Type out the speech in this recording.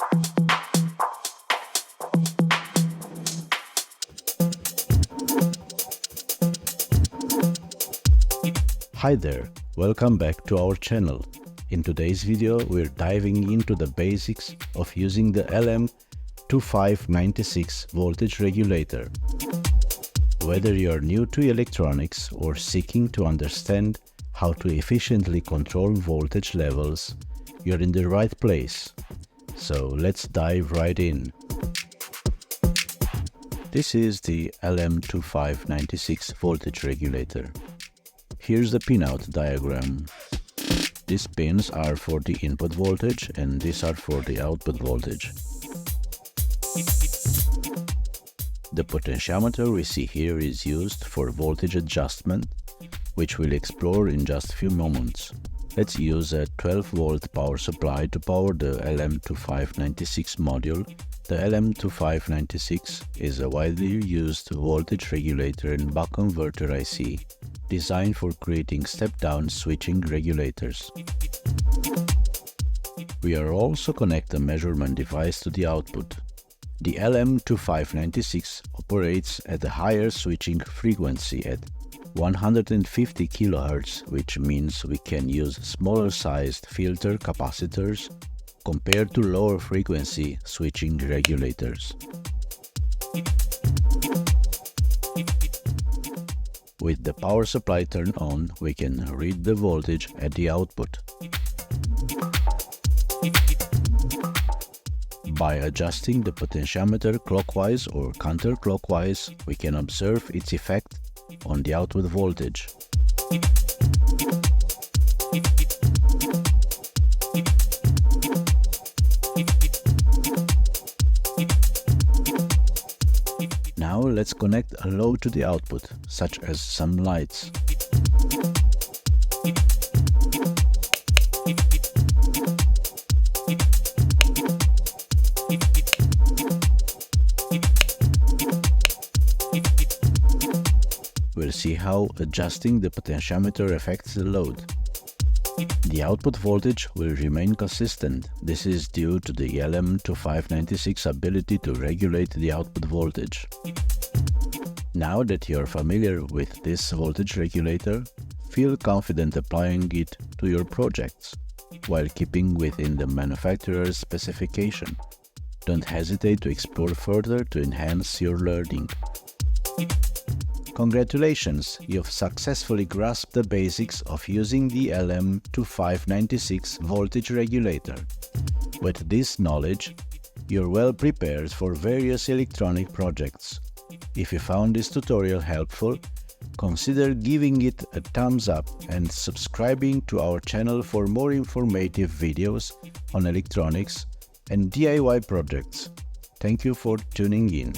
Hi there, welcome back to our channel. In today's video we're diving into the basics of using the LM2596 voltage regulator. Whether you're new to electronics or seeking to understand how to efficiently control voltage levels, you're in the right place. So let's dive right in. This is the LM2596 voltage regulator. Here's the pinout diagram. These pins are for the input voltage and these are for the output voltage. The potentiometer we see here is used for voltage adjustment, which we'll explore in just a few moments. Let's use a 12-volt power supply to power the LM2596 module. The LM2596 is a widely used voltage regulator and buck converter IC, designed for creating step-down switching regulators. We are also connect a measurement device to the output. The LM2596 operates at a higher switching frequency at 150 kHz, which means we can use smaller sized filter capacitors compared to lower frequency switching regulators. With the power supply turned on, we can read the voltage at the output. By adjusting the potentiometer clockwise or counterclockwise, we can observe its effect on the output voltage. Now let's connect a load to the output, such as some lights. We'll see how adjusting the potentiometer affects the load. The output voltage will remain consistent. This is due to the LM2596 ability to regulate the output voltage. Now that you're familiar with this voltage regulator, feel confident applying it to your projects, while keeping within the manufacturer's specification. Don't hesitate to explore further to enhance your learning. Congratulations, you've successfully grasped the basics of using the LM2596 voltage regulator. With this knowledge, you're well prepared for various electronic projects. If you found this tutorial helpful, consider giving it a thumbs up and subscribing to our channel for more informative videos on electronics and DIY projects. Thank you for tuning in.